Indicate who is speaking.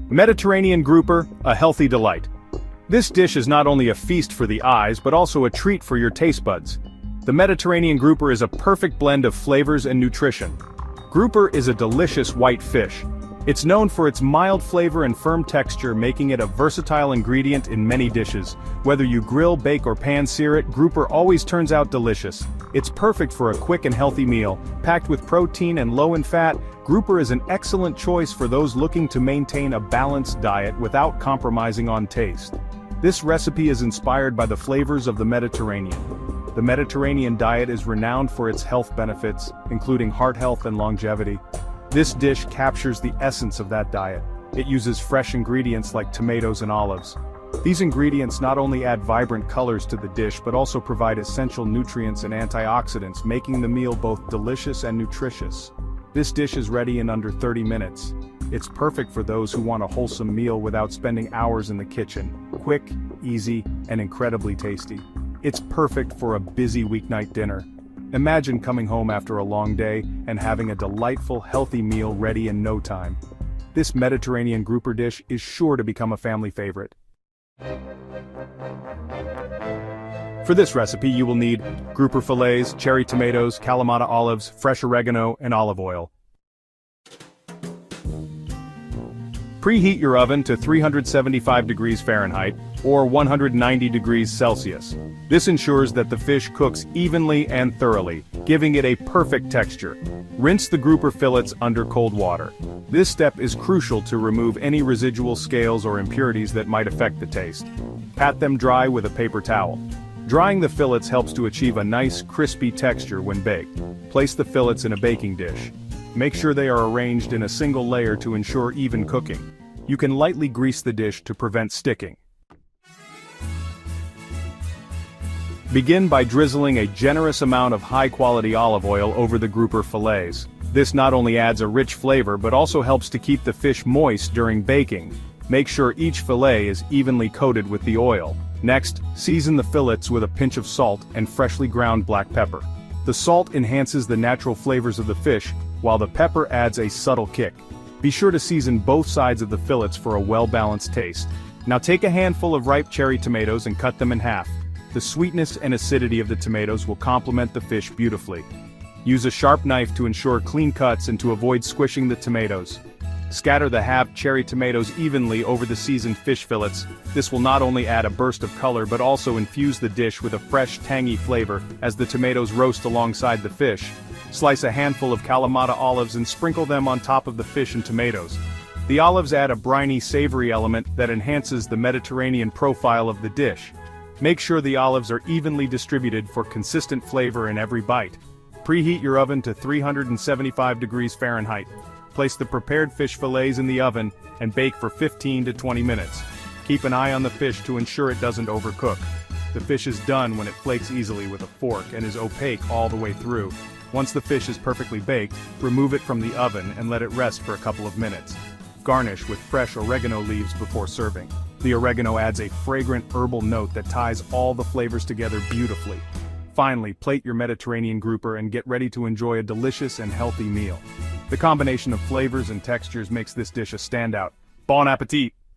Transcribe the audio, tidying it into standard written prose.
Speaker 1: Mediterranean grouper, a healthy delight. This dish is not only a feast for the eyes but also a treat for your taste buds. The Mediterranean grouper is a perfect blend of flavors and nutrition. Grouper is a delicious white fish. It's known for its mild flavor and firm texture, making it a versatile ingredient in many dishes. Whether you grill, bake or pan-sear it, grouper always turns out delicious. It's perfect for a quick and healthy meal, packed with protein and low in fat. Grouper is an excellent choice for those looking to maintain a balanced diet without compromising on taste. This recipe is inspired by the flavors of the Mediterranean. The Mediterranean diet is renowned for its health benefits, including heart health and longevity. This dish captures the essence of that diet. It uses fresh ingredients like tomatoes and olives. These ingredients not only add vibrant colors to the dish but also provide essential nutrients and antioxidants, making the meal both delicious and nutritious. This dish is ready in under 30 minutes. It's perfect for those who want a wholesome meal without spending hours in the kitchen. Quick, easy, and incredibly tasty. It's perfect for a busy weeknight dinner. Imagine coming home after a long day and having a delightful, healthy meal ready in no time. This Mediterranean grouper dish is sure to become a family favorite. For this recipe you will need grouper fillets, cherry tomatoes, Kalamata olives, fresh oregano, and olive oil. Preheat your oven to 375 degrees Fahrenheit, or 190 degrees Celsius. This ensures that the fish cooks evenly and thoroughly, giving it a perfect texture. Rinse the grouper fillets under cold water. This step is crucial to remove any residual scales or impurities that might affect the taste. Pat them dry with a paper towel. Drying the fillets helps to achieve a nice, crispy texture when baked. Place the fillets in a baking dish. Make sure they are arranged in a single layer to ensure even cooking. You can lightly grease the dish to prevent sticking. Begin by drizzling a generous amount of high-quality olive oil over the grouper fillets. This not only adds a rich flavor but also helps to keep the fish moist during baking. Make sure each fillet is evenly coated with the oil. Next, season the fillets with a pinch of salt and freshly ground black pepper. The salt enhances the natural flavors of the fish, while the pepper adds a subtle kick. Be sure to season both sides of the fillets for a well-balanced taste. Now take a handful of ripe cherry tomatoes and cut them in half. The sweetness and acidity of the tomatoes will complement the fish beautifully. Use a sharp knife to ensure clean cuts and to avoid squishing the tomatoes. Scatter the halved cherry tomatoes evenly over the seasoned fish fillets. This will not only add a burst of color but also infuse the dish with a fresh, tangy flavor as the tomatoes roast alongside the fish. Slice a handful of Kalamata olives and sprinkle them on top of the fish and tomatoes. The olives add a briny, savory element that enhances the Mediterranean profile of the dish. Make sure the olives are evenly distributed for consistent flavor in every bite. Preheat your oven to 375 degrees Fahrenheit. Place the prepared fish fillets in the oven and bake for 15 to 20 minutes. Keep an eye on the fish to ensure it doesn't overcook. The fish is done when it flakes easily with a fork and is opaque all the way through. Once the fish is perfectly baked, remove it from the oven and let it rest for a couple of minutes. Garnish with fresh oregano leaves before serving. The oregano adds a fragrant herbal note that ties all the flavors together beautifully. Finally, plate your Mediterranean grouper and get ready to enjoy a delicious and healthy meal. The combination of flavors and textures makes this dish a standout. Bon appetit!